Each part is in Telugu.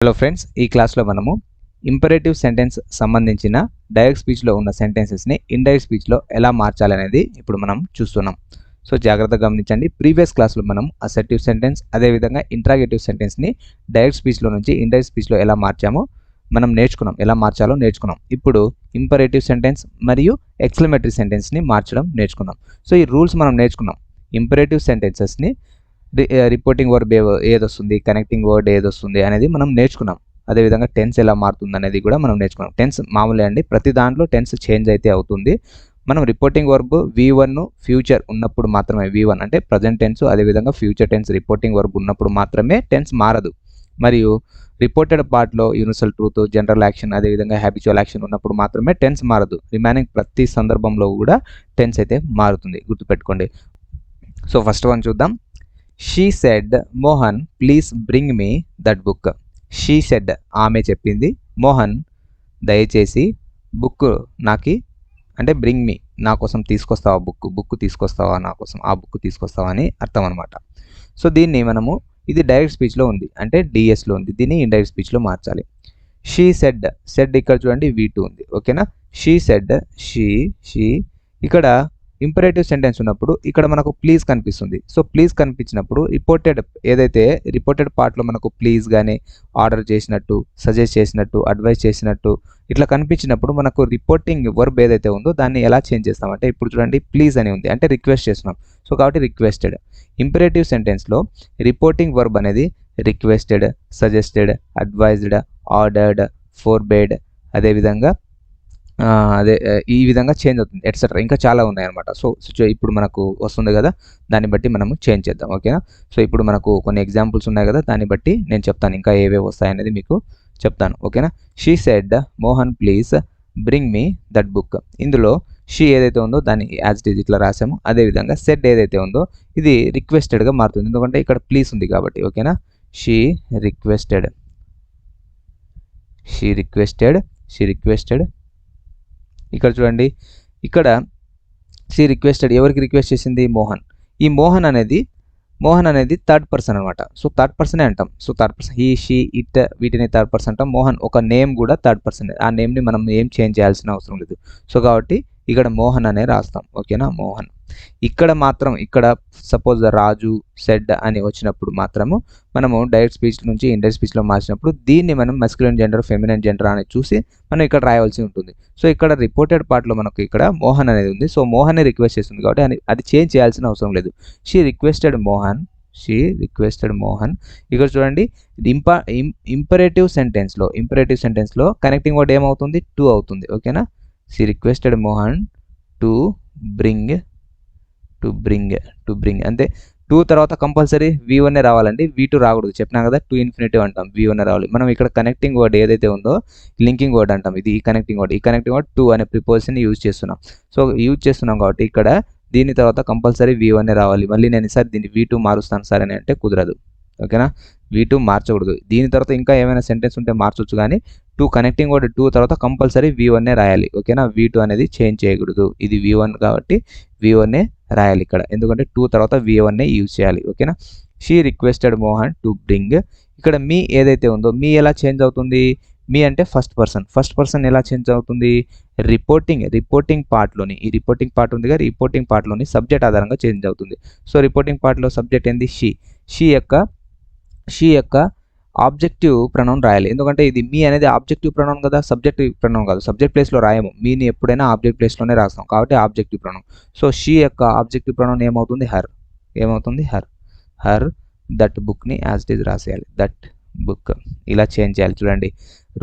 హలో ఫ్రెండ్స్, ఈ క్లాస్లో మనము ఇంపరేటివ్ సెంటెన్స్ సంబంధించిన డైరెక్ట్ స్పీచ్లో ఉన్న సెంటెన్సెస్ని ఇండైరెక్ట్ స్పీచ్లో ఎలా మార్చాలనేది ఇప్పుడు మనం చూస్తున్నాం. సో జాగ్రత్తగా గమనించండి. ప్రీవియస్ క్లాస్లో మనం అసర్టివ్ సెంటెన్స్ అదేవిధంగా ఇంట్రాగేటివ్ సెంటెన్స్ని డైరెక్ట్ స్పీచ్లో నుంచి ఇండైరెక్ట్ స్పీచ్లో ఎలా మార్చామో మనం నేర్చుకున్నాం, ఎలా మార్చాలో నేర్చుకున్నాం. ఇప్పుడు ఇంపరేటివ్ సెంటెన్స్ మరియు ఎక్స్క్లమేటరీ సెంటెన్స్ని మార్చడం నేర్చుకుందాం. సో ఈ రూల్స్ మనం నేర్చుకున్నాం. ఇంపరేటివ్ సెంటెన్సెస్ని రిపోర్టింగ్ వర్బ్ ఏదొస్తుంది, కనెక్టింగ్ వర్డ్ ఏదొస్తుంది అనేది మనం నేర్చుకున్నాం. అదేవిధంగా టెన్స్ ఎలా మారుతుంది అనేది కూడా మనం నేర్చుకున్నాం. టెన్స్ మామూలే అండి, ప్రతి దాంట్లో టెన్స్ చేంజ్ అయితే అవుతుంది. మనం రిపోర్టింగ్ వర్బ్ V1 ఫ్యూచర్ ఉన్నప్పుడు మాత్రమే, V1 అంటే ప్రజెంట్ టెన్స్, అదేవిధంగా ఫ్యూచర్ టెన్స్ రిపోర్టింగ్ వర్బ్ ఉన్నప్పుడు మాత్రమే టెన్స్ మారదు. మరియు రిపోర్టెడ్ పార్ట్లో యూనివర్సల్ ట్రూత్, జనరల్ యాక్షన్, అదేవిధంగా హ్యాబిచువల్ యాక్షన్ ఉన్నప్పుడు మాత్రమే టెన్స్ మారదు. రిమైనింగ్ ప్రతి సందర్భంలో కూడా టెన్స్ అయితే మారుతుంది, గుర్తుపెట్టుకోండి. సో ఫస్ట్ వన్ చూద్దాం. She said Mohan please bring me that book. She said ఆమె చెప్పింది, మోహన్ దయచేసి బుక్ నాకి అంటే బ్రింగ్ మీ నా కోసం తీసుకొస్తావా, బుక్ తీసుకొస్తావా, నా కోసం ఆ బుక్ తీసుకొస్తావా అని అర్థం అనమాట. సో దీన్ని మనము ఇది డైరెక్ట్ స్పీచ్లో ఉంది అంటే డిఎస్లో ఉంది, దీన్ని ఇండైరెక్ట్ స్పీచ్లో మార్చాలి. షీ సెడ్ ఇక్కడ చూడండి V2 ఉంది, ఓకేనా. షీ సెడ్ షీ ఇక్కడ ఇంపరేటివ్ సెంటెన్స్ ఉన్నప్పుడు ఇక్కడ మనకు ప్లీజ్ కనిపిస్తుంది. సో ప్లీజ్ కనిపించినప్పుడు రిపోర్టెడ్ పార్ట్లో మనకు ప్లీజ్ కానీ ఆర్డర్ చేసినట్టు, సజెస్ట్ చేసినట్టు, అడ్వైస్ చేసినట్టు ఇట్లా కనిపించినప్పుడు మనకు రిపోర్టింగ్ వర్బ్ ఏదైతే ఉందో దాన్ని ఎలా చేంజ్ చేస్తామంటే ఇప్పుడు చూడండి ప్లీజ్ అని ఉంది అంటే రిక్వెస్ట్ చేస్తున్నాం. సో కాబట్టి రిక్వెస్టెడ్. ఇంపరేటివ్ సెంటెన్స్లో రిపోర్టింగ్ వర్బ్ అనేది రిక్వెస్టెడ్, సజెస్టెడ్, అడ్వైజ్డ్, ఆర్డర్డ్, ఫోర్బేడ్, అదేవిధంగా ఈ విధంగా చేంజ్ అవుతుంది ఎట్సెట్రా, ఇంకా చాలా ఉన్నాయన్నమాట. సో ఇప్పుడు మనకు వస్తుంది కదా, దాన్ని బట్టి మనము చేంజ్ చేద్దాం, ఓకేనా. సో ఇప్పుడు మనకు కొన్ని ఎగ్జాంపుల్స్ ఉన్నాయి కదా, దాన్ని బట్టి నేను చెప్తాను ఇంకా ఏవేవి వస్తాయనేది మీకు చెప్తాను, ఓకేనా. She said Mohan please bring me that book. ఇందులో షీ ఏదైతే ఉందో దాన్ని యాజ్ ఇట్ ఈజ్ ఇట్లా రాసాము. అదేవిధంగా సెడ్ ఏదైతే ఉందో ఇది రిక్వెస్టెడ్గా మారుతుంది, ఎందుకంటే ఇక్కడ ప్లీజ్ ఉంది కాబట్టి, ఓకేనా. షీ రిక్వెస్టెడ్ ఇక్కడ చూడండి, ఇక్కడ షీ రిక్వెస్టెడ్ ఎవరికి రిక్వెస్ట్ చేసింది, మోహన్. ఈ మోహన్ అనేది థర్డ్ పర్సన్ అనమాట. సో థర్డ్ పర్సనే అంటాం. So third person he, she, it వీటిని థర్డ్ పర్సన్ అంటాం. మోహన్ ఒక నేమ్ కూడా థర్డ్ పర్సన్, ఆ నేమ్ని మనం ఏం చేంజ్ చేయాల్సిన అవసరం లేదు. సో కాబట్టి ఇక్కడ మోహన్ అనే రాస్తాం, ఓకేనా. మోహన్. ఇక్కడ సపోజ్ రాజు సెడ్ అని వచ్చినప్పుడు మాత్రము మనము డైరెక్ట్ స్పీచ్ నుంచి ఇండైరెక్ట్ స్పీచ్లో మార్చినప్పుడు దీన్ని మనం మస్కులిన్ జెండర్, ఫెమినైన్ జెండర్ అని చూసి మనం ఇక్కడ రాయవలసి ఉంటుంది. సో ఇక్కడ రిపోర్టెడ్ పార్ట్లో మనకు ఇక్కడ మోహన్ అనేది ఉంది. సో మోహన్ రిక్వెస్ట్ చేస్తుంది కాబట్టి అది చేంజ్ చేయాల్సిన అవసరం లేదు. She requested Mohan. ఇక్కడ చూడండి, ఇంపరేటివ్ సెంటెన్స్లో కనెక్టింగ్ వర్డ్ ఏమవుతుంది, టు అవుతుంది, ఓకేనా. She requested Mohan to bring అంతే. టూ తర్వాత కంపల్సరీ V1 రావాలండి, V2 రాకూడదు. చెప్పినా కదా టు ఇన్ఫినిటివ్ అంటాం, V1 రావాలి. మనం ఇక్కడ కనెక్టింగ్ వర్డ్ ఏదైతే ఉందో లింకింగ్ వర్డ్ అంటాం, ఇది ఈ కనెక్టింగ్ వర్డ్ టు అనే ప్రిపోజిషన్ యూజ్ చేస్తున్నాం. సో యూజ్ చేస్తున్నాం కాబట్టి ఇక్కడ దీని తర్వాత కంపల్సరీ V1 రావాలి. మళ్ళీ నేను సార్ దీన్ని V2 మారుస్తాను సార్ అని అంటే కుదరదు, ఓకేనా. V2 మార్చకూడదు. దీని తర్వాత ఇంకా ఏమైనా సెంటెన్స్ ఉంటే మార్చవచ్చు, కానీ కనెక్టింగ్ వర్డ్ టు తర్వాత కంపల్సరీ V1 రాయాలి, ఓకేనా. V2 అనేది చేంజ్ చేయకూడదు. ఇది V1 కాబట్టి V1 రాయాలి ఇక్కడ, ఎందుకంటే టు తర్వాత V1 యూజ్ చేయాలి, ఓకేనా. She requested Mohan to bring. ఇక్కడ మీ ఏదైతే ఉందో మీ ఎలా చేంజ్ అవుతుంది, మీ అంటే ఫస్ట్ పర్సన్ ఎలా చేంజ్ అవుతుంది, రిపోర్టింగ్ పార్ట్లోని ఈ రిపోర్టింగ్ పార్ట్ ఉంది కదా, రిపోర్టింగ్ పార్ట్లోని సబ్జెక్ట్ ఆధారంగా చేంజ్ అవుతుంది. సో రిపోర్టింగ్ పార్ట్లో సబ్జెక్ట్ ఏంది, షీ యొక్క ఆబ్జెక్టివ్ ప్రొనౌన్ రాయాలి, ఎందుకంటే ఇది మీ అనేది ఆబ్జెక్టివ్ ప్రొనౌన్ కదా, సబ్జెక్టివ్ ప్రొనౌన్ కాదు. సబ్జెక్ట్ ప్లేస్లో రాయము, మీని ఎప్పుడైనా ఆబ్జెక్ట్ ప్లేస్లోనే రాస్తాం కాబట్టి ఆబ్జెక్టివ్ ప్రొనౌన్. సో షీ యొక్క ఆబ్జెక్టివ్ ప్రొనౌన్ ఏమవుతుంది, హర్. దట్ బుక్ని యాజ్ ఇట్ ఈజ్ రాసేయాలి, దట్ బుక్. ఇలా చేంజ్ చేయాలి. చూడండి,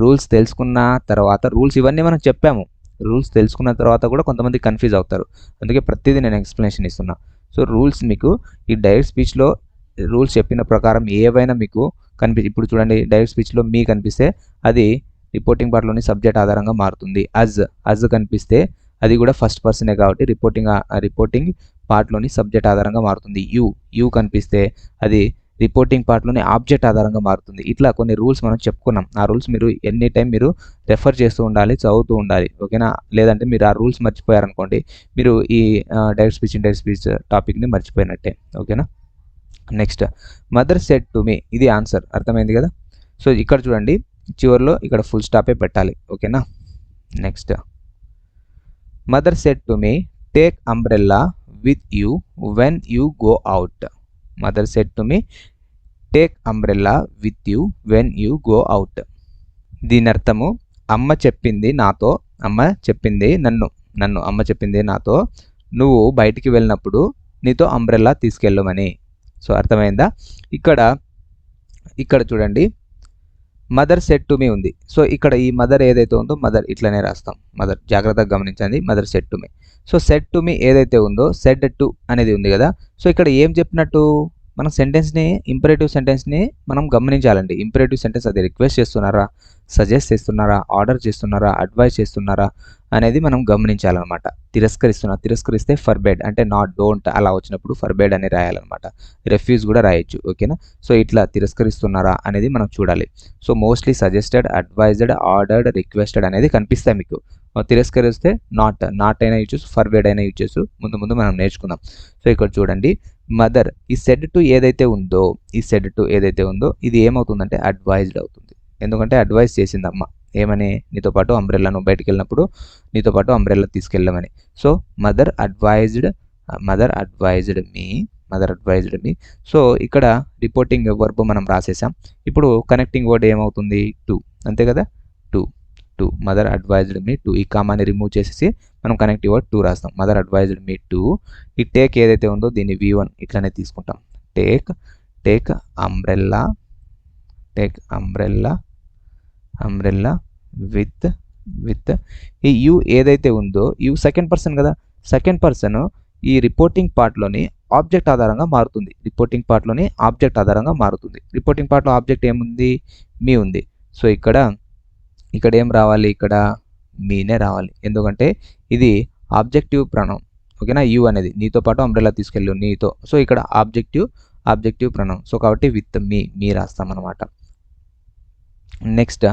రూల్స్ తెలుసుకున్న తర్వాత, రూల్స్ ఇవన్నీ మనం చెప్పాము, రూల్స్ తెలుసుకున్న తర్వాత కూడా కొంతమంది కన్ఫ్యూజ్ అవుతారు, అందుకే ప్రతిదీ నేను ఎక్స్ప్లెనేషన్ ఇస్తున్నా. సో రూల్స్ మీకు ఈ డైరెక్ట్ స్పీచ్లో రూల్స్ చెప్పిన ప్రకారం ఏవైనా మీకు ఇప్పుడు చూడండి, డైరెక్ట్ స్పీచ్లో మీ కనిపిస్తే అది రిపోర్టింగ్ పార్ట్లోని సబ్జెక్ట్ ఆధారంగా మారుతుంది. అజ్ కనిపిస్తే అది కూడా ఫస్ట్ పర్సనే కాబట్టి రిపోర్టింగ్ పార్ట్లోని సబ్జెక్ట్ ఆధారంగా మారుతుంది. యూ కనిపిస్తే అది రిపోర్టింగ్ పార్ట్లోని ఆబ్జెక్ట్ ఆధారంగా మారుతుంది. ఇట్లా కొన్ని రూల్స్ మనం చెప్పుకున్నాం. ఆ రూల్స్ మీరు ఎనీ టైం మీరు రెఫర్ చేస్తూ ఉండాలి, చదువుతూ ఉండాలి, ఓకేనా. లేదంటే మీరు ఆ రూల్స్ మర్చిపోయారనుకోండి, మీరు ఈ డైరెక్ట్ స్పీచ్ టాపిక్ని మర్చిపోయినట్టే, ఓకేనా. నెక్స్ట్, మదర్ సెడ్ టు మీ, ఇది ఆన్సర్, అర్థమైంది కదా. సో ఇక్కడ చూడండి చివరిలో ఇక్కడ ఫుల్ స్టాపే పెట్టాలి. ఓకేనా. Next mother said to me take umbrella with you when you go out. Mother said to me take umbrella with you when you go out. దీని అర్థము అమ్మ చెప్పింది నాతో, అమ్మ చెప్పింది నన్ను అమ్మ చెప్పింది నాతో నువ్వు బయటికి వెళ్ళినప్పుడు నీతో అంబ్రెల్లా తీసుకెళ్ళమని. సో అర్థమైందా. ఇక్కడ చూడండి మదర్ సెడ్ టు మీ ఉంది. సో ఇక్కడ ఈ మదర్ ఏదైతే ఉందో మదర్ ఇట్లనే రాస్తాం. మదర్ జాగ్రత్తగా గమనించండి. Mother said to me. So said to me ఏదైతే ఉందో సెడ్ టు అనేది ఉంది కదా. సో ఇక్కడ ఏం చెప్పినట్టు మనం సెంటెన్స్ని ఇంపరేటివ్ సెంటెన్స్ని మనం గమనించాలండి. ఇంపరేటివ్ సెంటెన్స్ అది రిక్వెస్ట్ చేస్తున్నారా, సజెస్ట్ చేస్తున్నారా, ఆర్డర్ చేస్తున్నారా, అడ్వైస్ చేస్తున్నారా అనేది మనం గమనించాలన్నమాట. తిరస్కరిస్తే ఫర్బెడ్ అంటే నాట్, డోంట్ అలా వచ్చినప్పుడు ఫర్బెడ్ అని రాయాలన్నమాట. రెఫ్యూజ్ కూడా రాయొచ్చు. ఓకేనా. సో ఇట్లా తిరస్కరిస్తున్నారా అనేది మనం చూడాలి. So mostly suggested, advised, ordered, requested అనేది కనిపిస్తాయి మీకు. తిరస్కరిస్తే నాట్ అయినా యూజ్ చేసు, ఫర్బెడ్ అయినా యూజ్ చేసు. ముందు మనం నేర్చుకుందాం. సో ఇక్కడ చూడండి మదర్ ఈ సెడ్ టు ఏదైతే ఉందో ఇది ఏమవుతుందంటే అడ్వైజ్డ్ అవుతుంది. ఎందుకంటే అడ్వైజ్ చేసింది అమ్మ ఏమని, నీతో పాటు అంబ్రెల్లాను బయటికి వెళ్ళినప్పుడు నీతో పాటు అంబ్రెల్లా తీసుకెళ్ళమని. సో మదర్ అడ్వైజ్డ్ మీ. సో ఇక్కడ రిపోర్టింగ్ వర్బ్ మనం రాసేసాం. ఇప్పుడు కనెక్టింగ్ వర్డ్ ఏమవుతుంది, టు. అంతే కదా. To mother advised me to. ఈ కామాని రిమూవ్ చేసేసి మనం కనెక్టివ్ వర్డ్ టు రాస్తాం. Mother advised me to. ఈ టేక్ ఏదైతే ఉందో దీన్ని V1 ఇట్లానే తీసుకుంటాం. టేక్ అంబ్రెల్లా విత్ ఈ యూ ఏదైతే ఉందో యూ సెకండ్ పర్సన్ కదా. సెకండ్ పర్సన్ ఈ రిపోర్టింగ్ పార్ట్లోని ఆబ్జెక్ట్ ఆధారంగా మారుతుంది. రిపోర్టింగ్ పార్ట్లో ఆబ్జెక్ట్ ఏముంది, మీ ఉంది. సో ఇక్కడ ఏం రావాలి, ఇక్కడ మీనే రావాలి. ఎందుకంటే ఇది ఆబ్జెక్టివ్ ప్రొనౌన్. ఓకేనా. యూ అనేది నీతో పాటు అంబ్రెల్లా తీసుకెళ్ళు, నీతో. సో ఇక్కడ ఆబ్జెక్టివ్ ప్రొనౌన్. సో కాబట్టి విత్ మీ రాస్తాం అనమాట. Next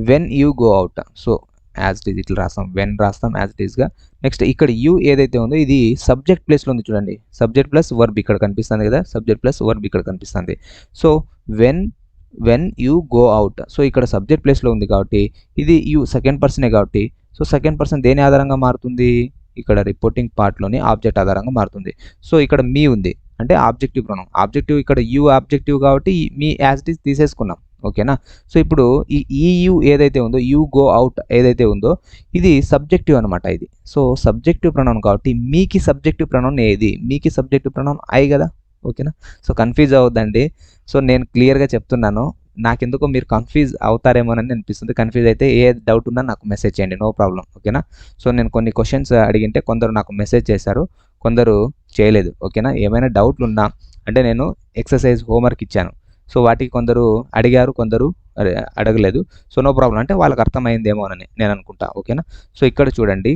when you go out. So as it is ఇట్లా రాస్తాం, వెన్ రాస్తాం యాజ్ ఇట్ ఈస్గా. నెక్స్ట్ ఇక్కడ యూ ఏదైతే ఉందో ఇది సబ్జెక్ట్ ప్లేస్లో ఉంది చూడండి. సబ్జెక్ట్ ప్లస్ వర్బ్ ఇక్కడ కనిపిస్తుంది కదా. So when you go out. So ఇక్కడ సబ్జెక్ట్ ప్లేస్లో ఉంది కాబట్టి ఇది యూ సెకండ్ పర్సనే కాబట్టి సో సెకండ్ పర్సన్ దేని ఆధారంగా మారుతుంది, ఇక్కడ రిపోర్టింగ్ పార్ట్లోని ఆబ్జెక్ట్ ఆధారంగా మారుతుంది. సో ఇక్కడ మీ ఉంది అంటే ఆబ్జెక్టివ్ ప్రొనౌన్. ఆబ్జెక్టివ్ ఇక్కడ యూ ఆబ్జెక్టివ్ కాబట్టి మీ యాజ్ ఇట్ ఈస్ తీసేసుకున్నాం. ఓకేనా. సో ఇప్పుడు ఈ యూ ఏదైతే ఉందో యూ గో అవుట్ ఏదైతే ఉందో ఇది సబ్జెక్టివ్ అనమాట. ఇది సో సబ్జెక్టివ్ ప్రొనౌన్ కాబట్టి మీకి సబ్జెక్టివ్ ప్రొనౌన్ ఏది, మీకి సబ్జెక్టివ్ ప్రొనౌన్ ఐ కదా. ఓకేనా. So confuse అవ్వద్దండి. సో నేను క్లియర్గా చెప్తున్నాను. నాకెందుకో మీరు కన్ఫ్యూజ్ అవుతారేమోనని అనిపిస్తుంది. కన్ఫ్యూజ్ అయితే ఏ డౌట్ ఉన్నా నాకు మెసేజ్ చేయండి, నో ప్రాబ్లం. ఓకేనా. సో నేను కొన్ని క్వశ్చన్స్ అడిగింటే కొందరు నాకు మెసేజ్ చేశారు, కొందరు చేయలేదు. ఓకేనా. ఏమైనా డౌట్లు ఉన్నా అంటే నేను ఎక్సర్సైజ్ హోంవర్క్ ఇచ్చాను. సో వాటికి కొందరు అడిగారు, కొందరు అడగలేదు. సో నో ప్రాబ్లం, అంటే వాళ్ళకి అర్థమైందేమోనని నేను అనుకుంటా. ఓకేనా. సో ఇక్కడ చూడండి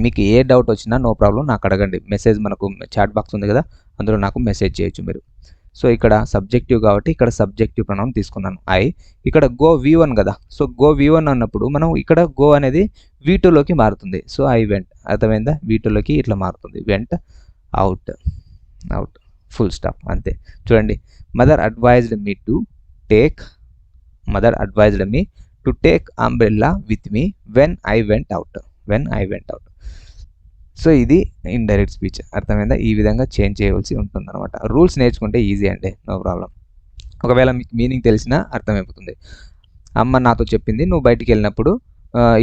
మీకు ఏ డౌట్ వచ్చినా నో ప్రాబ్లం నాకు అడగండి. మెసేజ్ మనకు చాట్ బాక్స్ ఉంది కదా, అందులో నాకు మెసేజ్ చేయొచ్చు మీరు. సో ఇక్కడ సబ్జెక్టివ్ కాబట్టి ఇక్కడ సబ్జెక్టివ్ ప్రొనౌన్ తీసుకున్నాను ఐ. ఇక్కడ గో V1 కదా. సో గో V1 అన్నప్పుడు మనం ఇక్కడ గో అనేది V2లోకి మారుతుంది. So I went. అర్థమైందా. V2లోకి ఇట్లా మారుతుంది. Went out full stop. అంతే. చూడండి mother advised me to take umbrella with me when I went out. So ఇది ఇండైరెక్ట్ స్పీచ్. అర్థమైందా. ఈ విధంగా చేంజ్ చేయవలసి ఉంటుంది అనమాట. రూల్స్ నేర్చుకుంటే ఈజీ అండి, నో ప్రాబ్లం. ఒకవేళ మీకు మీనింగ్ తెలిసినా అర్థమైపోతుంది. అమ్మ నాతో చెప్పింది నువ్వు బయటికి వెళ్ళినప్పుడు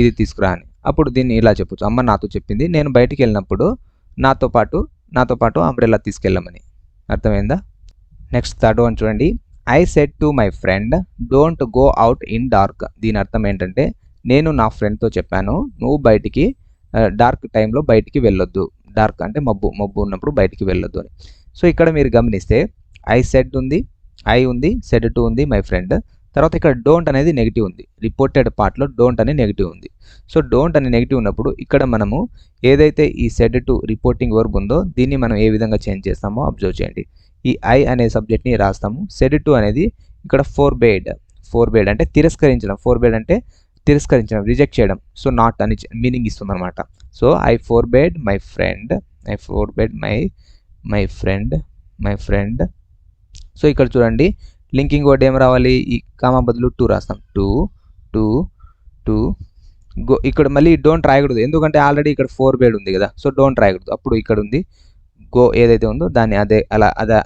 ఇది తీసుకురా అని. అప్పుడు దీన్ని ఇలా చెప్పొచ్చు, అమ్మ నాతో చెప్పింది నేను బయటికి వెళ్ళినప్పుడు నాతో పాటు అంబ్రెల్లా తీసుకెళ్ళమని. అర్థమైందా. నెక్స్ట్ థర్డ్ వన్ చూడండి. I said to my friend don't go out in dark. దీని అర్థం ఏంటంటే నేను నా ఫ్రెండ్తో చెప్పాను నువ్వు బయటికి డార్క్ టైంలో బయటికి వెళ్ళొద్దు. డార్క్ అంటే మబ్బు ఉన్నప్పుడు బయటికి వెళ్ళొద్దు అని. సో ఇక్కడ మీరు గమనిస్తే ఐ సెడ్ ఉంది, ఐ ఉంది, సెడ్ టు ఉంది, మై ఫ్రెండ్. తర్వాత ఇక్కడ డోంట్ అనేది నెగిటివ్ ఉంది. రిపోర్టెడ్ పార్ట్లో డోంట్ అని నెగిటివ్ ఉంది. సో డోంట్ అని నెగిటివ్ ఉన్నప్పుడు ఇక్కడ మనము ఏదైతే ఈ సెడ్ టు రిపోర్టింగ్ వర్బ్ ఉందో దీన్ని మనం ఏ విధంగా చేంజ్ చేస్తామో అబ్జర్వ్ చేయండి. ఈ ఐ అనే సబ్జెక్ట్ని రాస్తాము. సెడ్ టు అనేది ఇక్కడ ఫోర్బేడ్ అంటే తిరస్కరించడం. ఫోర్బేడ్ అంటే తిరస్కరించడం, రిజెక్ట్ చేయడం. సో నాట్ అని మీనింగ్ ఇస్తుంది అనమాట. So I forbade my friend. So ఇక్కడ చూడండి లింకింగ్ వర్డ్ ఏం రావాలి, ఈ కామా బదులు 2 రాస్తాం. 2 2 2 గో. ఇక్కడ మళ్ళీ డోంట్ రాయకూడదు, ఎందుకంటే ఆల్రెడీ ఇక్కడ 4 బేడ్ ఉంది కదా, సో డోంట్ రాయకూడదు. అప్పుడు ఇక్కడ ఉంది గో ఏదైతే ఉందో దాన్ని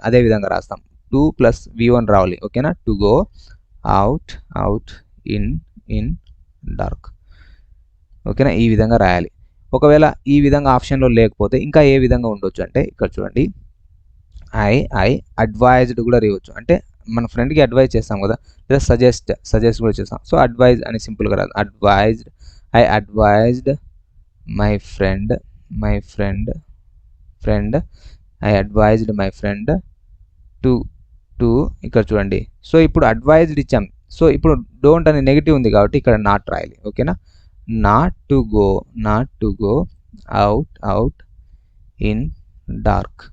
అదే విధంగా రాస్తాం. 2 ప్లస్ v1 రావాలి. ఓకేనా, to go out in dark. ఓకేనా, ఈ విధంగా రాయాలి. ఒకవేళ ఈ విధంగా ఆప్షన్లో లేకపోతే ఇంకా ఏ విధంగా ఉండొచ్చు అంటే ఇక్కడ చూడండి, ఐ అడ్వైజ్డ్ కూడా రాయవచ్చు. అంటే మన ఫ్రెండ్కి అడ్వైజ్ చేస్తాం కదా, లేదా సజెస్ట్ కూడా చేస్తాం. సో అడ్వైజ్ అని సింపుల్గా రాదు. I advised my friend I advised my friend to ఇక్కడ చూడండి. సో ఇప్పుడు అడ్వైజ్డ్ ఇచ్చాం. సో ఇప్పుడు డోంట్ అని నెగిటివ్ ఉంది కాబట్టి ఇక్కడ నాట్ రాయాలి. ఓకేనా, not to go out in dark.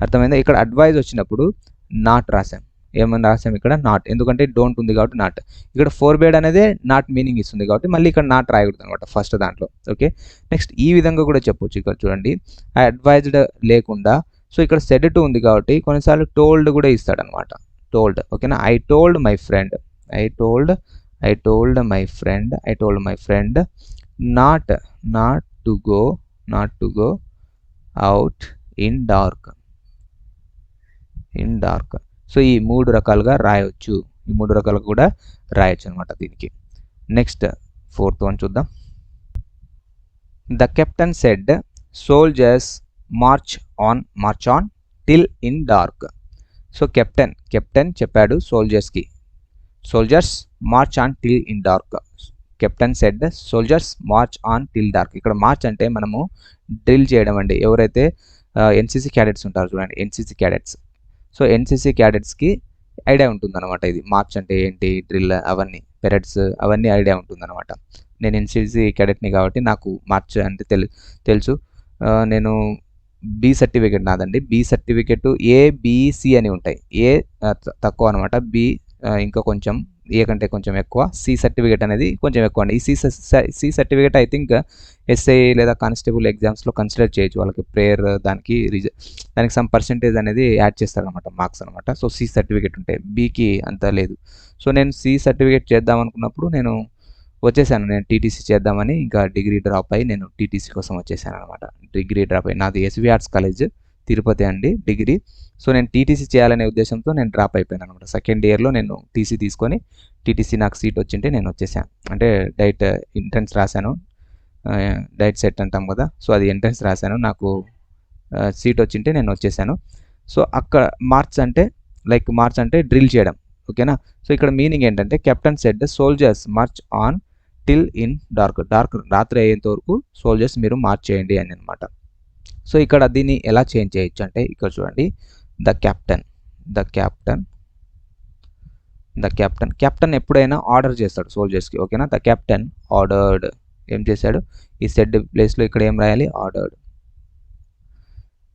అర్థమైందా? ఇక్కడ అడ్వైజ్ వచ్చినప్పుడు నాట్ రాసాం. ఏమని రాసాం ఇక్కడ? నాట్. ఎందుకంటే డోంట్ ఉంది కాబట్టి నాట్. ఇక్కడ 4 బేడ్ అనేది నాట్ మీనింగ్ ఇస్తుంది కాబట్టి మళ్ళీ ఇక్కడ నాట్ రాయకూడదు అనమాట ఫస్ట్ దాంట్లో. ఓకే, నెక్స్ట్ ఈ విధంగా కూడా చెప్పొచ్చు. ఇక్కడ చూడండి, ఐ అడ్వైజ్డ్ లేకుండా, సో ఇక్కడ సెడ్ టు ఉంది కాబట్టి కొన్నిసార్లు టోల్డ్ కూడా ఇస్తాడనమాట. టోల్డ్. ఓకేనా, I told my friend not to go out in dark. So ఈ 3 రకాలుగా రాయొచ్చు. ఈ 3 రకాలుగా కూడా రాయొచ్చు అనమాట దీనికి. నెక్స్ట్ 4th వన్ చూద్దాం. The captain said soldiers march on till in dark. So captain చెప్పాడు soldiers march on till in dark. Captain said soldiers march on till dark. ఇక్కడ మార్చ్ అంటే మనము డ్రిల్ చేయడం అండి. ఎవరైతే ఎన్సీసీ క్యాడెట్స్ ఉంటారు చూడండి, ఎన్సీసీ క్యాడెట్స్. సో ఎన్సీసీ క్యాడెట్స్కి ఐడియా ఉంటుందన్నమాట ఇది మార్చ్ అంటే ఏంటి, డ్రిల్ అవన్నీ, పెరడ్స్ అవన్నీ ఐడియా ఉంటుందన్నమాట. నేను ఎన్సీసీ క్యాడెట్ని కాబట్టి నాకు మార్చ్ అంటే తెలుసు. నేను బి సర్టిఫికేట్ నాదండి. బి సర్టిఫికేట్ ఏబిసి అని ఉంటాయి. ఏ తక్కువ అనమాట, బి ఇంకా కొంచెం ఏ కంటే కొంచెం ఎక్కువ, సి సర్టిఫికేట్ అనేది కొంచెం ఎక్కువ అండి. ఈ C certificate I think SI లేదా కానిస్టేబుల్ ఎగ్జామ్స్లో కన్సిడర్ చేయొచ్చు. వాళ్ళకి ప్రేయర్ దానికి సమ్ పర్సెంటేజ్ అనేది యాడ్ చేస్తారనమాట, మార్క్స్ అనమాట. సో సి సర్టిఫికేట్ ఉంటాయి, బీకి అంత లేదు. సో నేను సి సర్టిఫికేట్ చేద్దాం అనుకున్నప్పుడు నేను వచ్చేసాను. నేను టీటీసీ చేద్దామని ఇంకా డిగ్రీ డ్రాప్ అయ్యి నేను టీటీసీ కోసం వచ్చేసాను అనమాట. డిగ్రీ డ్రాప్ అయ్యి నాది ఎస్వి ఆర్ట్స్ కాలేజ్ తిరుపతి అండి డిగ్రీ. సో నేను టీటీసీ చేయాలనే ఉద్దేశంతో నేను డ్రాప్ అయిపోయాను అనమాట. సెకండ్ ఇయర్లో నేను టీసీ తీసుకొని టీటీసీ నాకు సీట్ వచ్చింటే నేను వచ్చేసాను. అంటే డైట్ ఎంట్రన్స్ రాశాను, డైట్ సెట్ అంటాం కదా, సో అది ఎంట్రన్స్ రాశాను, నాకు సీట్ వచ్చింటే నేను వచ్చేసాను. సో అక్కడ మార్చ్ అంటే డ్రిల్ చేయడం. ఓకేనా, సో ఇక్కడ మీనింగ్ ఏంటంటే captain said soldiers march on till in dark. రాత్రి అయ్యేంత వరకు సోల్జర్స్ మీరు మార్చ్ చేయండి అని అనమాట. సో ఇక్కడ దీన్ని ఎలా చేంజ్ చేయొచ్చు అంటే ఇక్కడ చూడండి, ద కెప్టెన్ ఎప్పుడైనా ఆర్డర్ చేస్తాడు సోల్జర్స్కి. ఓకేనా, ద కెప్టెన్ ఆర్డర్డ్. ఏం చేశాడు? ఈ సెడ్ ప్లేస్లో ఇక్కడ ఏం రాయాలి? Ordered.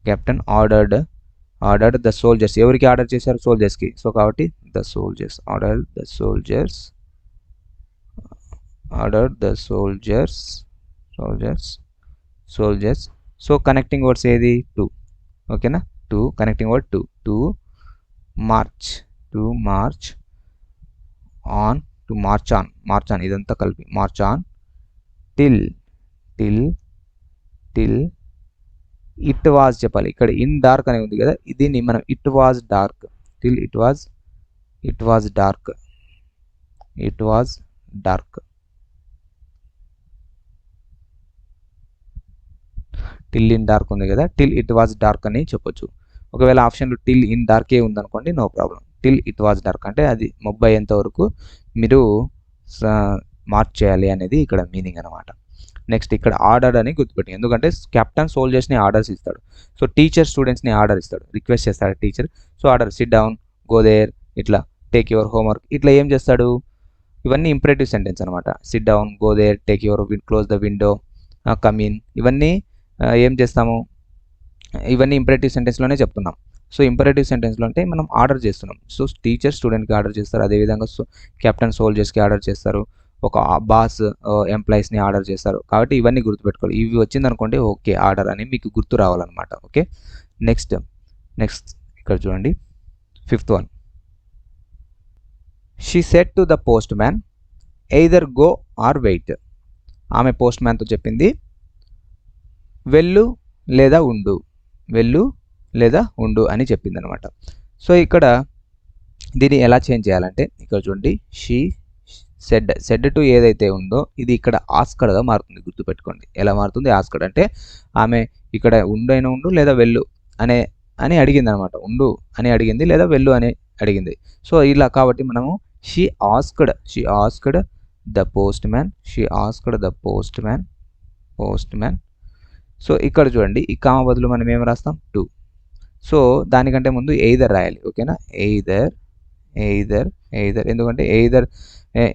Captain ordered the soldiers. ఎవరికి ఆర్డర్ చేశారు? సోల్జర్స్కి. సో కాబట్టి the soldiers order the soldiers. So connecting words ఏది? టు. ఓకేనా, to connecting word to March on ఇదంతా కలిపి March on till it was చెప్పాలి. ఇక్కడ ఇన్ డార్క్ అని ఉంది కదా, దీన్ని మనం it was dark. Till it was dark. Till in dark ఉంది కదా, టిల్ ఇట్ వాజ్ డార్క్ అని చెప్పొచ్చు. ఒకవేళ ఆప్షన్లో టిల్ ఇన్ డార్కే ఉందనుకోండి, no problem. Till it was dark అంటే అది మొబ్బు అయ్యేంత వరకు మీరు మార్చ్ చేయాలి అనేది ఇక్కడ మీనింగ్ అనమాట. నెక్స్ట్ ఇక్కడ ఆర్డర్ అని గుర్తుపెట్టి, ఎందుకంటే కెప్టెన్ సోల్జర్స్ని ఆర్డర్స్ ఇస్తాడు. సో టీచర్ స్టూడెంట్స్ని ఆర్డర్ ఇస్తాడు, రిక్వెస్ట్ చేస్తాడు teacher. So order sit down, go there, ఇట్లా టేక్ యువర్ హోంవర్క్, ఇట్లా ఏం చేస్తాడు? ఇవన్నీ ఇంపరేటివ్ సెంటెన్స్ అనమాట. Sit down, go there, take your close the window, come in, ఇవన్నీ ఏం చేస్తాము? ఇవన్నీ ఇంపరేటివ్ సెంటెన్స్లోనే చెప్తున్నాం. సో ఇంపరేటివ్ సెంటెన్స్లో అంటే మనం ఆర్డర్ చేస్తున్నాం. సో టీచర్ స్టూడెంట్కి ఆర్డర్ చేస్తారు, అదేవిధంగా కెప్టెన్ సోల్జర్స్కి ఆర్డర్ చేస్తారు, ఒక బాస్ ఎంప్లాయీస్ని ఆర్డర్ చేస్తారు. కాబట్టి ఇవన్నీ గుర్తుపెట్టుకోవాలి. ఇవి వచ్చిందనుకోండి ఓకే ఆర్డర్ అని మీకు గుర్తు రావాలన్నమాట. ఓకే, నెక్స్ట్ ఇక్కడ చూడండి 5th one. She said to the postman either go or wait. ఆమె పోస్ట్ మ్యాన్తో చెప్పింది వెళ్ళు లేదా ఉండు, వెళ్ళు లేదా ఉండు అని చెప్పింది అనమాట. సో ఇక్కడ దీన్ని ఎలా చేంజ్ చేయాలంటే ఇక్కడ చూడండి, షీ సెడ్ టు ఏదైతే ఉందో ఇది ఇక్కడ ఆస్కడ్గా మారుతుంది. గుర్తుపెట్టుకోండి ఎలా మారుతుంది. ఆస్కడ్ అంటే ఆమె ఇక్కడ ఉండు ఉండు లేదా వెళ్ళు అని అడిగింది అనమాట. ఉండు అని అడిగింది లేదా వెళ్ళు అని అడిగింది. సో ఇలా కాబట్టి మనము she asked the post man, post man. So ఇక్కడ చూడండి ఈ కామ బదులు మనం ఏం రాస్తాం టు. సో దానికంటే ముందు ఎయిదర్ రాయాలి. ఓకేనా, ఎయిదర్ ఎందుకంటే ఎయిదర్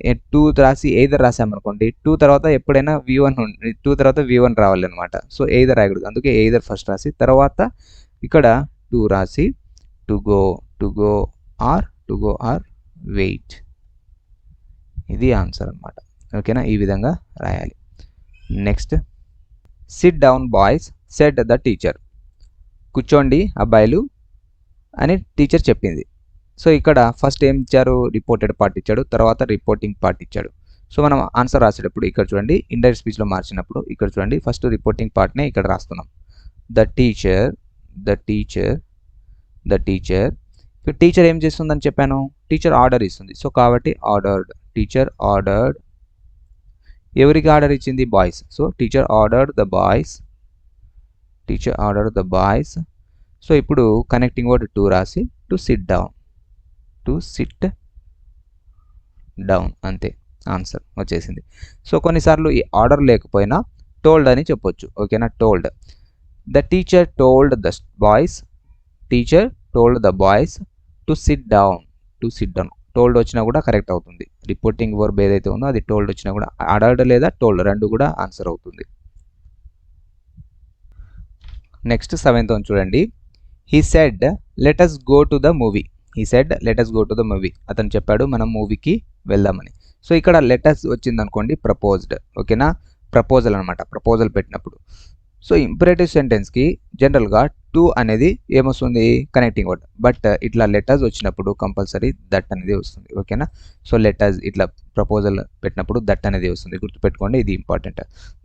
2 రాసి ఎయిదర్ రాసామనుకోండి 2 తర్వాత ఎప్పుడైనా V1 2 తర్వాత V1 రావాలి అనమాట. సో ఎయిదర్ రాయకూడదు, అందుకే ఎయిదర్ ఫస్ట్ రాసి తర్వాత ఇక్కడ 2 రాసి టు గో ఆర్ వెయిట్. ఇది ఆన్సర్ అనమాట. ఓకేనా, ఈ విధంగా రాయాలి. Next, SIT down boys said the teacher. కూర్చోండి అబ్బాయిలు అని టీచర్ చెప్పింది. సో ఇక్కడ ఫస్ట్ ఏం ఇచ్చారు, రిపోర్టెడ్ పార్ట్ ఇచ్చాడు, తర్వాత రిపోర్టింగ్ పార్ట్ ఇచ్చాడు. సో మనం ఆన్సర్ రాసేటప్పుడు ఇక్కడ చూడండి ఇండైరెక్ట్ స్పీచ్లో మార్చినప్పుడు ఇక్కడ చూడండి ఫస్ట్ రిపోర్టింగ్ పార్ట్నే ఇక్కడ రాస్తున్నాం. ద టీచర్ ఇక్కడ టీచర్ ఏం చేస్తుందని చెప్పాను, టీచర్ ఆర్డర్ ఇస్తుంది. సో కాబట్టి ఆర్డర్డ్, టీచర్ ఆర్డర్డ్. ఎవరికి ఆర్డర్ ఇచ్చింది, boys. So teacher ordered the boys. So ఇప్పుడు కనెక్టింగ్ వర్డ్ టు రాసి టు సిట్ డౌన్ అంతే, ఆన్సర్ వచ్చేసింది. సో కొన్నిసార్లు ఈ ఆర్డర్ లేకపోయినా టోల్డ్ అని చెప్పొచ్చు. ఓకేనా, told. The teacher told the boys to SIT down. Told వచ్చినా కూడా కరెక్ట్ అవుతుంది. రిపోర్టింగ్ వర్బ్ ఏదైతే ఉందో అది టోల్డ్ వచ్చినా కూడా ఆర్డర్డ్ లేదా టోల్డ్ రెండు కూడా ఆన్సర్ అవుతుంది. నెక్స్ట్ 7th వన్ చూడండి. He said let us go to the movie. అతను చెప్పాడు మనం మూవీకి వెళ్దామని. సో ఇక్కడ లెట్ us వచ్చింది అనుకోండి ప్రపోజ్డ్. ఓకేనా, ప్రపోజల్ అనమాట, ప్రపోజల్ పెట్టినప్పుడు. సో ఇంపరేటివ్ సెంటెన్స్కి జనరల్గా టు అనేది ఏమొస్తుంది, కనెక్టింగ్ వర్డ్. బట్ ఇట్లా లెట్ us వచ్చినప్పుడు కంపల్సరీ దట్ అనేది వస్తుంది. ఓకేనా, సో లెట్ us ఇట్లా ప్రపోజల్ పెట్టినప్పుడు దట్ అనేది వస్తుంది. గుర్తుపెట్టుకోండి, ఇది ఇంపార్టెంట్.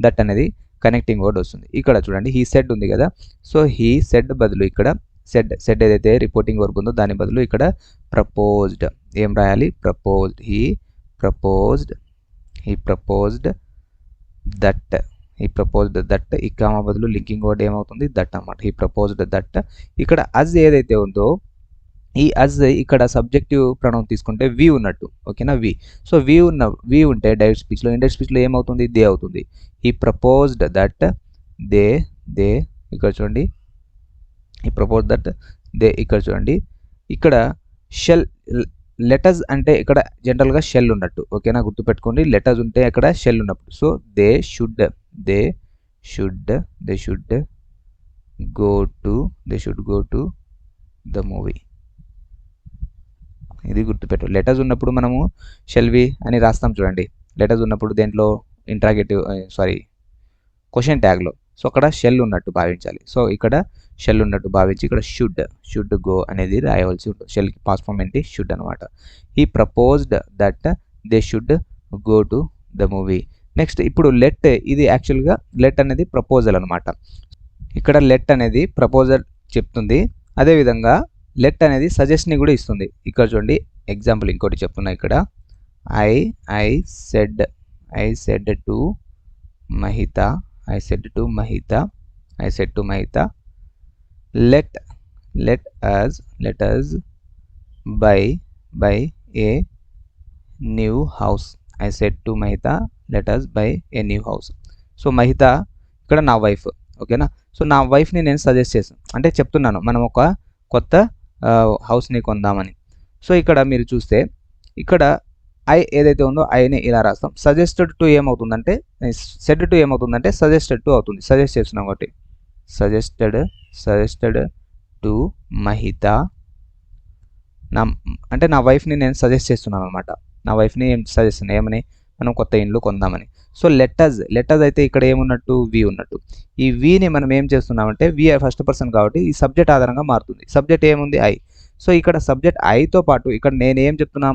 దట్ అనేది కనెక్టింగ్ వర్డ్ వస్తుంది. ఇక్కడ చూడండి హీ సెడ్ ఉంది కదా, సో హీ సెడ్ బదులు ఇక్కడ సెడ్ ఏదైతే రిపోర్టింగ్ వర్బ్ ఉందో దాని బదులు ఇక్కడ ప్రపోజ్డ్ ఏం రాయాలి, ప్రపోజ్డ్. He proposed that. ఈ కామా బదులు లింకింగ్ వర్డ్ ఏమవుతుంది, దట్ అన్నమాట. He proposed that. ఇక్కడ అజ్ ఏదైతే ఉందో ఈ అజ్ ఇక్కడ సబ్జెక్టివ్ ప్రొనౌన్ తీసుకుంటే వి ఉన్నట్టు. ఓకేనా, వి. సో వి ఉంటే డైరెక్ట్ స్పీచ్లో, ఇండైరెక్ట్ స్పీచ్లో ఏమవుతుంది, దే అవుతుంది. He proposed that they. ఇక్కడ చూడండి హీ ప్రపోజ్ దట్ దే. ఇక్కడ చూడండి ఇక్కడ షెల్. లెటర్స్ అంటే ఇక్కడ జనరల్గా షెల్ ఉన్నట్టు. ఓకేనా, గుర్తుపెట్టుకోండి, లెటర్స్ ఉంటే ఇక్కడ షెల్ ఉన్నప్పుడు. So they should go to the movie. ఇది గుర్తుపెట్టు. లెటర్స్ ఉన్నప్పుడు మనము షెల్ వి అని రాస్తాం చూడండి. లెటర్స్ ఉన్నప్పుడు దేంట్లో, క్వశ్చన్ ట్యాగ్లో. సో అక్కడ షెల్ ఉన్నట్టు భావించాలి. సో ఇక్కడ షెల్ ఉన్నట్టు భావించి ఇక్కడ షుడ్ గో అనేది రాయవలసి ఉంటుంది. షెల్కి పాస్ట్ ఫామ్ ఏంటి, షుడ్ అనమాట. He proposed that they should go to the movie. Next ఇప్పుడు లెట్. ఇది యాక్చువల్గా లెట్ అనేది ప్రపోజల్ అనమాట. ఇక్కడ లెట్ అనేది ప్రపోజల్ చెప్తుంది. అదేవిధంగా లెట్ అనేది సజెస్ట్ని కూడా ఇస్తుంది. ఇక్కడ చూడండి ఎగ్జాంపుల్ ఇంకోటి చెప్తున్నా. ఇక్కడ I said to Mahita let us buy a new house. I said to Mahita, let us buy a new house. So Mahita ఇక్కడ నా వైఫ్. ఓకేనా, సో నా వైఫ్ని నేను సజెస్ట్ చేశాను, అంటే చెప్తున్నాను మనం ఒక కొత్త హౌస్ని కొందామని. సో ఇక్కడ మీరు చూస్తే ఇక్కడ ఐ ఏదైతే ఉందో ఐని ఇలా రాస్తాం. సజెస్టెడ్ టు ఏమవుతుందంటే, సెడ్ టు ఏమవుతుందంటే సజెస్టెడ్ టు అవుతుంది. సజెస్ట్ చేస్తున్నాం కాబట్టి సజెస్టెడ్ టు మహిత. అంటే నా వైఫ్ని నేను సజెస్ట్ చేస్తున్నాను అనమాట. నా వైఫ్ని ఏం సజెస్ట్ చేస్తున్నాను, ఏమని, మనం కొత్త ఇండ్లు కొందామని. సో లెటర్స్ అయితే ఇక్కడ ఏమున్నట్టు, వి ఉన్నట్టు. ఈ విని మనం ఏం చేస్తున్నామంటే వి ఫస్ట్ పర్సన్ కాబట్టి ఈ సబ్జెక్ట్ ఆధారంగా మారుతుంది. సబ్జెక్ట్ ఏముంది, ఐ. సో ఇక్కడ సబ్జెక్ట్ ఐతో పాటు ఇక్కడ నేను ఏం చెప్తున్నా,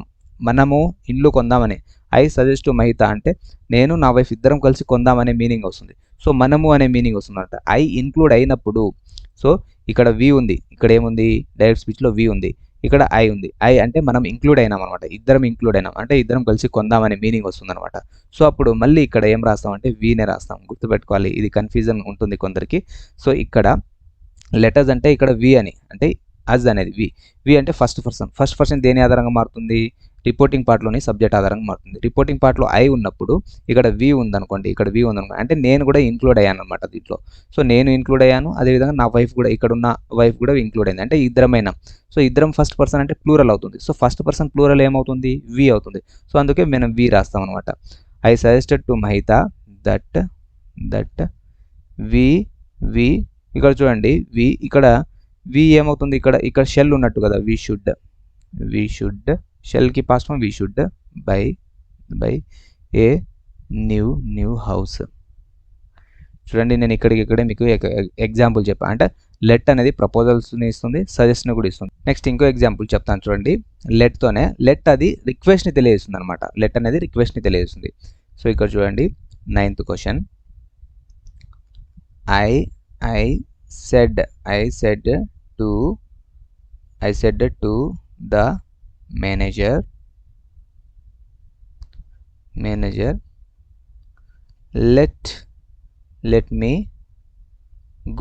మనము ఇల్లు కొందామని, ఐ సజెస్ట్ టు మహిత అంటే నేను నా వైఫ్ ఇద్దరం కలిసి కొందామనే మీనింగ్ వస్తుంది. సో మనము అనే మీనింగ్ వస్తుందన్నమాట. ఐ ఇంక్లూడ్ అయినప్పుడు సో ఇక్కడ వి ఉంది, ఇక్కడ ఏముంది డైరెక్ట్ స్పీచ్లో వి ఉంది, ఇక్కడ ఐ ఉంది. ఐ అంటే మనం ఇంక్లూడ్ అయినాం అనమాట, ఇద్దరం ఇంక్లూడ్ అయినాం అంటే ఇద్దరం కలిసి కొందామనే మీనింగ్ వస్తుందన్నమాట. సో అప్పుడు మళ్ళీ ఇక్కడ ఏం రాస్తాం అంటే వీనే రాస్తాం. గుర్తుపెట్టుకోవాలి, ఇది కన్ఫ్యూజన్ ఉంటుంది కొందరికి. సో ఇక్కడ లెటర్స్ అంటే ఇక్కడ వి అని అంటే అజ్ అనేది వి అంటే ఫస్ట్ పర్సన్ దేని ఆధారంగా మారుతుంది, రిపోర్టింగ్ పార్ట్లోని సబ్జెక్ట్ ఆధారంగా మారుతుంది. రిపోర్టింగ్ పార్ట్లో ఐ ఉన్నప్పుడు ఇక్కడ వి ఉందనుకోండి, ఇక్కడ వి ఉందనుకోండి అంటే నేను కూడా ఇంక్లూడ్ అయ్యాను అనమాట దీంట్లో. సో నేను ఇంక్లూడ్ అయ్యాను, అదేవిధంగా నా వైఫ్ కూడా, ఇక్కడ ఉన్న వైఫ్ కూడా ఇంక్లూడ్ అయింది అంటే ఇద్దరమైనా. సో ఇద్దరం ఫస్ట్ పర్సన్ అంటే ప్లూరల్ అవుతుంది. సో ఫస్ట్ పర్సన్ ప్లూరల్ ఏమవుతుంది, వి అవుతుంది. సో అందుకే మనం వి రాస్తాం అనమాట. I suggested to Mahita that we ఇక్కడ చూడండి వి, ఇక్కడ వి ఏమవుతుంది, ఇక్కడ షెల్ ఉన్నట్టు కదా, వి షుడ్ షెల్కి past form we should buy a new house. చూడండి నేను ఇక్కడే మీకు ఎగ్జాంపుల్ చెప్పాను. అంటే లెట్ అనేది ప్రపోజల్స్ని ఇస్తుంది, సజెషన్ కూడా ఇస్తుంది. నెక్స్ట్ ఇంకో ఎగ్జాంపుల్ చెప్తాను చూడండి. లెట్ అది రిక్వెస్ట్ని తెలియజేస్తుంది అనమాట. లెట్ అనేది రిక్వెస్ట్ని తెలియజేస్తుంది. సో ఇక్కడ చూడండి 9th question. I said to the manager let me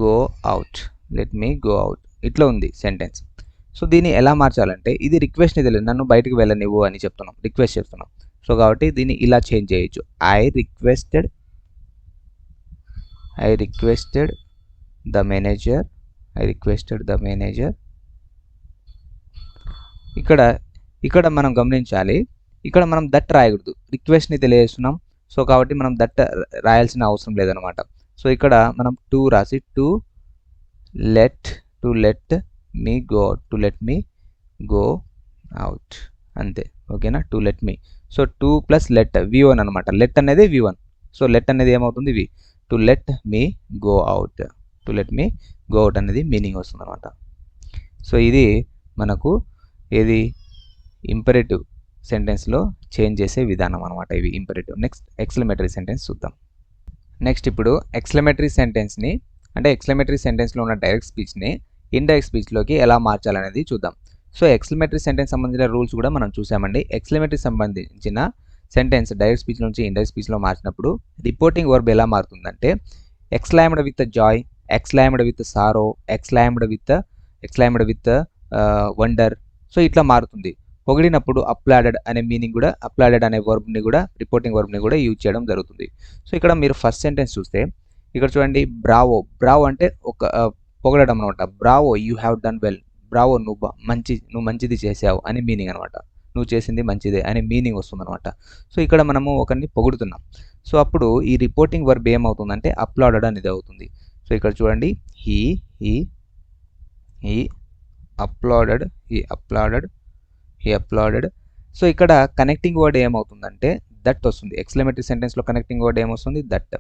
go out. ఇట్లా ఉంది సెంటెన్స్. సో దీన్ని ఎలా మార్చాలంటే ఇది రిక్వెస్ట్ని తెలియదు, నన్ను బయటకు వెళ్ళనివ్వు అని చెప్తున్నాం, రిక్వెస్ట్ చేస్తున్నాం. సో కాబట్టి దీన్ని ఇలా చేంజ్ చేయొచ్చు. I requested the manager. ఇక్కడ మనం గమనించాలి, ఇక్కడ మనం దట్ రాయకూడదు, రిక్వెస్ట్ని తెలియజేస్తున్నాం. సో కాబట్టి మనం దట్ రాయాల్సిన అవసరం లేదనమాట. సో ఇక్కడ మనం టు రాసి to let me go out అంతే. ఓకేనా, to let me. So to plus let V1 అనమాట. లెట్ అనేది V1. సో లెట్ అనేది ఏమవుతుంది V. To let me go out అనేది మీనింగ్ వస్తుంది అనమాట. సో ఇది మనకు ఏది ఇంపరేటివ్ సెంటెన్స్లో చేంజ్ చేసే విధానం అనమాట, ఇవి ఇంపరేటివ్. నెక్స్ట్ ఎక్స్క్లమేటరీ సెంటెన్స్ చూద్దాం. నెక్స్ట్ ఇప్పుడు ఎక్స్క్లమేటరీ సెంటెన్స్ని అంటే ఎక్స్క్లమేటరీ సెంటెన్స్లో ఉన్న డైరెక్ట్ స్పీచ్ని ఇండైరెక్ట్ స్పీచ్లోకి ఎలా మార్చాలనేది చూద్దాం. సో ఎక్స్క్లమేటరీ సెంటెన్స్ సంబంధించిన రూల్స్ కూడా మనం చూసామండి. ఎక్స్క్లమేటరీ సంబంధించిన సెంటెన్స్ డైరెక్ట్ స్పీచ్ నుంచి ఇండైరెక్ట్ స్పీచ్లో మార్చినప్పుడు రిపోర్టింగ్ వర్బ్ ఎలా మారుతుందంటే exclaimed with joy, exclaimed with sorrow, exclaimed with wonder. So ఇట్లా మారుతుంది. పొగిడినప్పుడు అప్లాడెడ్ అనే మీనింగ్ కూడా, అప్లాడెడ్ అనే వర్బ్ని కూడా, రిపోర్టింగ్ వర్బ్ని కూడా యూజ్ చేయడం జరుగుతుంది. సో ఇక్కడ మీరు ఫస్ట్ సెంటెన్స్ చూస్తే ఇక్కడ చూడండి, బ్రావో అంటే ఒక పొగడడం అనమాట. Bravo you have done well, Bravo నువ్వు మంచిది చేసావు అని మీనింగ్ అనమాట. నువ్వు చేసింది మంచిదే అనే మీనింగ్ వస్తుంది అనమాట. సో ఇక్కడ మనము ఒకరిని పొగుడుతున్నాం. సో అప్పుడు ఈ రిపోర్టింగ్ వర్బ్ ఏమవుతుందంటే అప్లాడెడ్ అనేది అవుతుంది. సో ఇక్కడ చూడండి హీ అప్లాడెడ్. సో ఇక్కడ కనెక్టింగ్ వర్డ్ ఏమవుతుందంటే దట్ వస్తుంది. ఎక్స్క్లమేటరీ సెంటెన్స్లో కనెక్టింగ్ వర్డ్ ఏమొస్తుంది, దట్.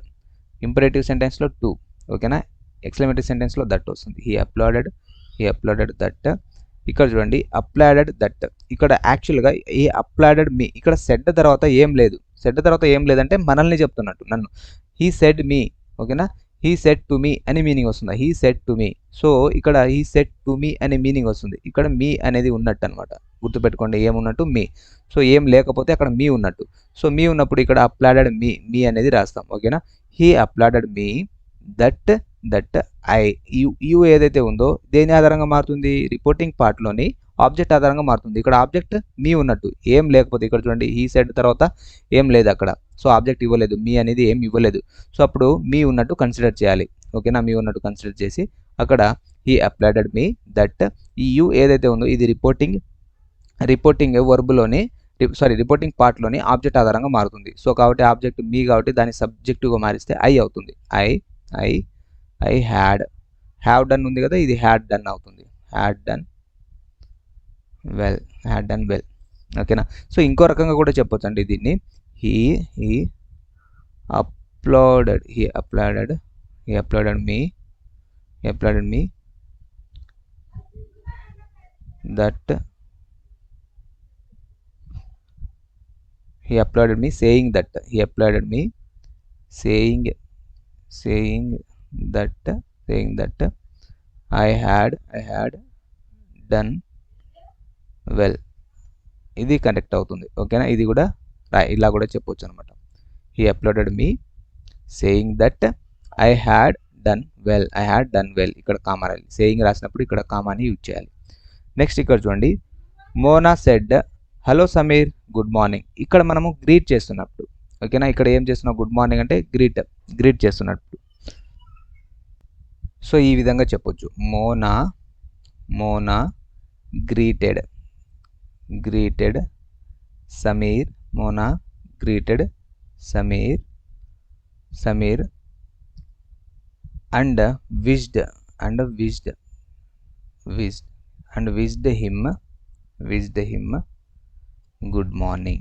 ఇంపరేటివ్ సెంటెన్స్లో టు. ఓకేనా, ఎక్స్క్లమేటరీ సెంటెన్స్లో దట్ వస్తుంది. He applauded that. ఇక్కడ చూడండి అప్లాడెడ్ దట్. ఇక్కడ యాక్చువల్గా ఈ అప్లాడెడ్ మీ, ఇక్కడ సెడ్ తర్వాత ఏం లేదంటే మనల్ని చెప్తున్నట్టు, నన్ను. He said me. ఓకేనా, హీ సెడ్ టు మీ అని మీనింగ్ వస్తుంది. He said to me. So ఇక్కడ హీ సెడ్ టు మీ అనే మీనింగ్ వస్తుంది. ఇక్కడ మీ అనేది ఉన్నట్టు అనమాట. గుర్తుపెట్టుకోండి, ఏమున్నట్టు మీ. సో ఏం లేకపోతే అక్కడ మీ ఉన్నట్టు. సో మీ ఉన్నప్పుడు ఇక్కడ అప్లాడెడ్ మీ అనేది రాస్తాం. ఓకేనా, he applauded me that I. You ఏదైతే ఉందో దేని ఆధారంగా మారుతుంది, రిపోర్టింగ్ పార్ట్లోని ఆబ్జెక్ట్ ఆధారంగా మారుతుంది. ఇక్కడ ఆబ్జెక్ట్ మీ ఉన్నట్టు, ఏం లేకపోతే ఇక్కడ చూడండి హీ సెడ్ తర్వాత ఏం లేదు అక్కడ. సో ఆబ్జెక్ట్ ఇవ్వలేదు, మీ అనేది ఏం ఇవ్వలేదు. సో అప్పుడు మీ ఉన్నట్టు కన్సిడర్ చేయాలి. ఓకేనా, మీ ఉన్నట్టు కన్సిడర్ చేసి అక్కడ హీ అప్లాడెడ్ మీ దట్. ఈ యూ ఏదైతే ఉందో ఇది రిపోర్టింగ్ వర్బ్లోని రిపోర్టింగ్ పార్ట్లోని ఆబ్జెక్ట్ ఆధారంగా మారుతుంది. సో కాబట్టి ఆబ్జెక్ట్ మీ కాబట్టి దాన్ని సబ్జెక్టుగా మారిస్తే ఐ అవుతుంది. ఐ హ్యావ్ డన్ ఉంది కదా, ఇది హ్యాడ్ డన్ అవుతుంది. Had done well. ఓకేనా, సో ఇంకో రకంగా కూడా చెప్పొచ్చు అండి దీన్ని. He applauded me that he applauded me saying that he applauded me saying saying that I had done well. ఇది కరెక్ట్ అవుతుంది. ఓకేనా, ఇది కూడా ఇలా కూడా చెప్పొచ్చు అనమాట. he applauded me saying that I had done well. ఇక్కడ కామా రాయాలి. సేయింగ్ రాసినప్పుడు ఇక్కడ కామాని యూజ్ చేయాలి. నెక్స్ట్ ఇక్కడ చూడండి, Mona said hello Sameer good morning. ఇక్కడ మనము గ్రీట్ చేస్తున్నప్పుడు, ఓకేనా, ఇక్కడ ఏం చేస్తున్నాం, గుడ్ మార్నింగ్ అంటే గ్రీట్ చేస్తున్నప్పుడు. సో ఈ విధంగా చెప్పొచ్చు, Mona greeted Sameer. Mona greeted Sameer and wished him good morning.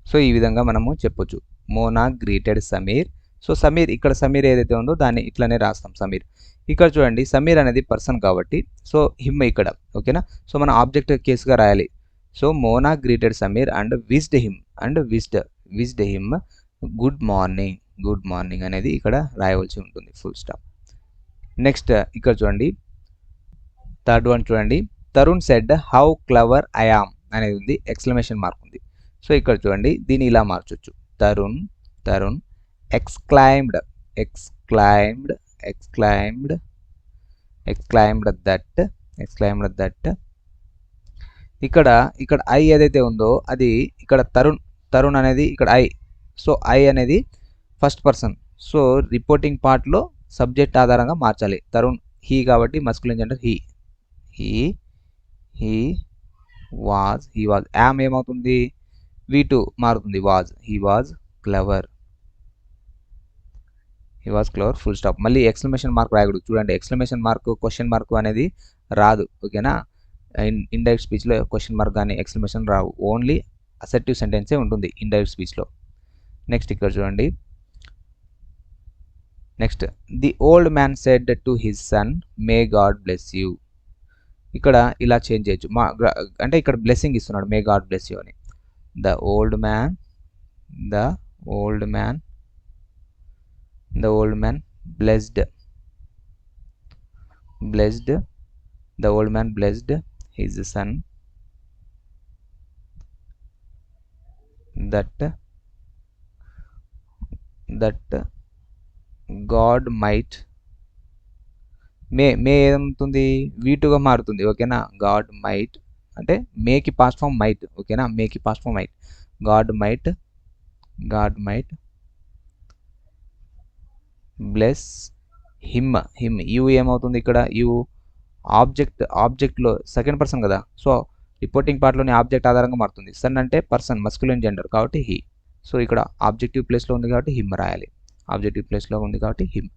So ఈ విధంగా మనము చెప్పొచ్చు, మోనా గ్రీటెడ్ సమీర్. సో సమీర్, ఇక్కడ సమీర్ ఏదైతే ఉందో దాన్ని ఇట్లానే రాస్తాం సమీర్. ఇక్కడ చూడండి, సమీర్ అనేది పర్సన్ కాబట్టి సో హిమ్ ఇక్కడ, ఓకేనా. సో మన ఆబ్జెక్ట్ కేసుగా రాయాలి. So Mona greeted Sameer and wished him good morning అనేది ఇక్కడ రాయవలసి ఉంటుంది, ఫుల్ స్టాప్. నెక్స్ట్ ఇక్కడ చూడండి, థర్డ్ వన్ చూడండి, Tarun said how clever I am అనేది ఉంది, ఎక్స్క్లమేషన్ మార్క్ ఉంది. సో ఇక్కడ చూడండి, దీన్ని ఇలా మార్చొచ్చు, తరుణ్ exclaimed that ఇక్కడ ఐ ఏదైతే ఉందో అది ఇక్కడ తరుణ్ అనేది ఇక్కడ ఐ. సో ఐ అనేది ఫస్ట్ పర్సన్. సో రిపోర్టింగ్ పార్ట్లో సబ్జెక్ట్ ఆధారంగా మార్చాలి. తరుణ్ హీ కాబట్టి masculine gender he was yam ఏమవుతుంది, V2 మారుతుంది, he was clever full stop. మళ్ళీ ఎక్స్క్లమేషన్ మార్క్ రాయకూడదు. చూడండి, ఎక్స్క్లమేషన్ మార్క్, క్వశ్చన్ మార్క్ అనేది రాదు, ఓకేనా. ఇండైరెక్ట్ స్పీచ్లో క్వశ్చన్ మార్క్ కానీ ఎక్స్క్లమేషన్ రావు, ఓన్లీ అసర్టివ్ సెంటెన్సే ఉంటుంది ఇండైరెక్ట్ స్పీచ్లో. నెక్స్ట్ ఇక్కడ చూడండి, next the old man said to his son may God bless you. ఇక్కడ ఇలా చేంజ్ చేయొచ్చు, అంటే ఇక్కడ బ్లెస్సింగ్ ఇస్తున్నాడు, మే గాడ్ బ్లెస్ యూ అని. The old man blessed his son that God might మే ఏమవుతుంది, V2గా మారుతుంది, ఓకేనా. గాడ్ మైట్ అంటే మేకి పాస్ట్ ఫామ్ మైట్, ఓకేనా, మేకి past form might. God might bless him. You ఏమవుతుంది ఇక్కడ, యూ ఆబ్జెక్ట్లో సెకండ్ పర్సన్ కదా. సో రిపోర్టింగ్ పార్ట్లోని ఆబ్జెక్ట్ ఆధారంగా మారుతుంది. సన్ అంటే పర్సన్, మస్కులిన్ జెండర్ కాబట్టి హీ. సో ఇక్కడ ఆబ్జెక్టివ్ ప్లేస్లో ఉంది కాబట్టి హిమ్ రాయాలి, ఆబ్జెక్టివ్ ప్లేస్లో ఉంది కాబట్టి him.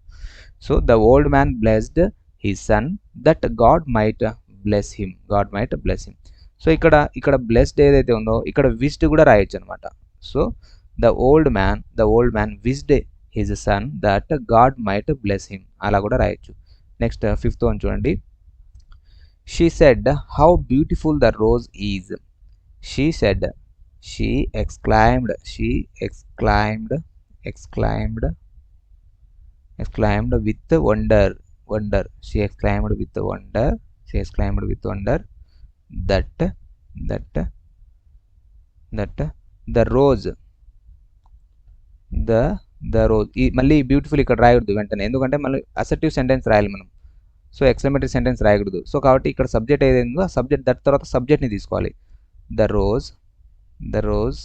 So the old man blessed his son that God might bless him. So ఇక్కడ బ్లెస్డ్ ఏదైతే ఉందో ఇక్కడ విజ్డ్ కూడా రాయొచ్చు అనమాట. So the old man wished his son that God might bless him, అలా కూడా రాయొచ్చు. నెక్స్ట్ ఫిఫ్త్ వన్ చూడండి, she said how beautiful the rose is. She exclaimed with wonder. She exclaimed with wonder that the rose మళ్ళీ బ్యూటిఫుల్ ఇక్కడ రాయకూడదు వెంటనే, ఎందుకంటే మళ్ళీ అసర్టివ్ సెంటెన్స్ రాయాలి మనం. సో ఎక్స్క్లమేటరీ సెంటెన్స్ రాయకూడదు. సో కాబట్టి ఇక్కడ సబ్జెక్ట్ ఏదైందో ఆ సబ్జెక్ట్ దట్ తర్వాత సబ్జెక్ట్ని తీసుకోవాలి. ద రోజ్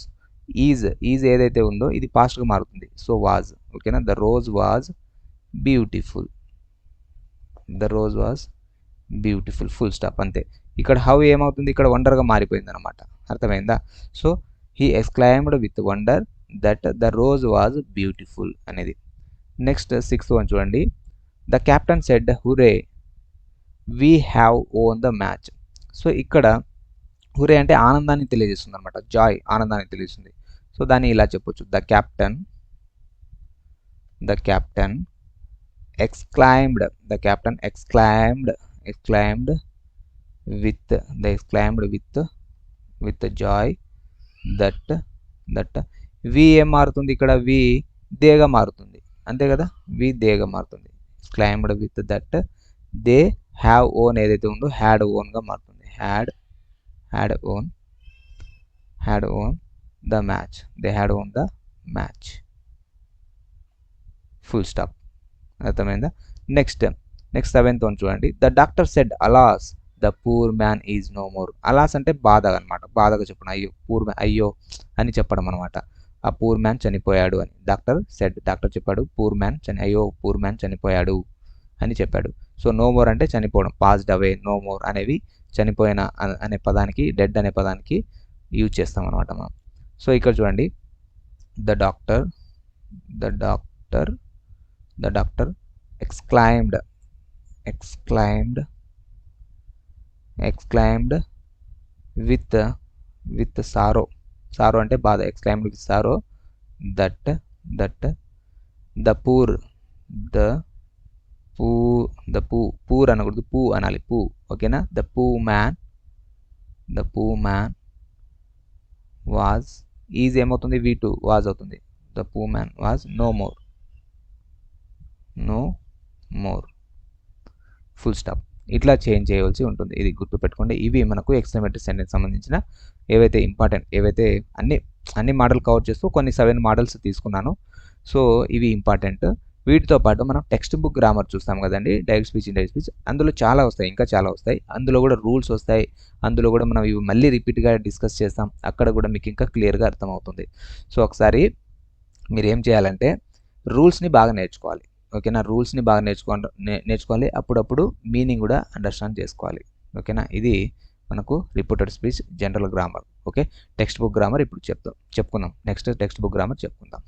ఈజ్ ఏదైతే ఉందో ఇది పాస్ట్గా మారుతుంది. సో వాజ్, ఓకేనా. The rose was beautiful full stop, అంతే. ఇక్కడ హౌ ఏమవుతుంది, ఇక్కడ వండర్గా మారిపోయింది అనమాట, అర్థమైందా. So he exclaimed with wonder that the rose was beautiful అనేది. నెక్స్ట్ సిక్స్త్ వన్ చూడండి, the captain said హురే we have own the match. So ఇక్కడ హురే అంటే ఆనందాన్ని తెలియజేస్తుంది అనమాట, జాయ్, ఆనందాన్ని తెలియజేస్తుంది. సో దాన్ని ఇలా చెప్పొచ్చు, the captain exclaimed, the captain exclaimed with joy that వి ఏం మారుతుంది ఇక్కడ, వి దేగా మారుతుంది అంతే కదా, వి దేగా మారుతుంది. exclaimed with that they have won ఏదైతే ఉందో హ్యాడ్ ఓన్గా మారుతుంది. Had won the match, they had won the match. Full stop. అర్థమైందా? నెక్స్ట్ 7th వన్ చూడండి. The doctor said alas the poor man is no more. Alas అంటే బాధ అనమాట, బాధగా చెప్పడం, అయ్యో అని చెప్పడం అనమాట. ఆ పూర్ మ్యాన్ చనిపోయాడు అని. డాక్టర్ చెప్పాడు, పూర్ మ్యాన్ చనిపోయాడు అని చెప్పాడు. సో నో మోర్ అంటే చనిపోవడం, పాస్డ్ అవే, నో మోర్ అనేవి చనిపోయిన అనే పదానికి, డెడ్ అనే పదానికి యూజ్ చేస్తాం అనమాట మనం. సో ఇక్కడ చూడండి, the doctor exclaimed with sorrow అంటే బాధ, exclaimed with sorrow that the poor అనకూడదు, పూ అనాలి, పూ. ఓకేనా? the poor man was is ఏమవుతుంది, V2 was అవుతుంది. the poor man was no more full stop. ఇట్లా చేంజ్ చేయవలసి ఉంటుంది. ఇది గుర్తుపెట్టుకోండి. ఇవి మనకు ఎక్స్క్లమేటరీ సెంటెన్స్ సంబంధించిన ఏవైతే ఇంపార్టెంట్, ఏవైతే అన్ని మోడల్ కవర్ చేస్తూ కొన్ని 7 మోడల్స్ తీసుకున్నాను. సో ఇవి ఇంపార్టెంట్. వీటితో పాటు మనం టెక్స్ట్ బుక్ గ్రామర్ చూస్తాం కదండి, డైరెక్ట్ స్పీచ్, ఇండైరెక్ట్ స్పీచ్. అందులో చాలా వస్తాయి, ఇంకా చాలా వస్తాయి. అందులో కూడా రూల్స్ వస్తాయి. అందులో కూడా మనం ఇవి మళ్ళీ రిపీట్గా డిస్కస్ చేస్తాం. అక్కడ కూడా మీకు ఇంకా క్లియర్గా అర్థమవుతుంది. సో ఒకసారి మీరు ఏం చేయాలంటే రూల్స్ని బాగా నేర్చుకోవాలి. ఓకేనా? రూల్స్ని బాగా నేర్చుకోవాలి. అప్పుడప్పుడు మీనింగ్ కూడా అండర్స్టాండ్ చేసుకోవాలి. ఓకేనా? ఇది మనకు reported speech, general grammar. Okay, text book grammar ఇప్పుడు చెప్పుకుందాం. నెక్స్ట్ టెక్స్ట్ బుక్ గ్రామర్ చెప్పుకుందాం.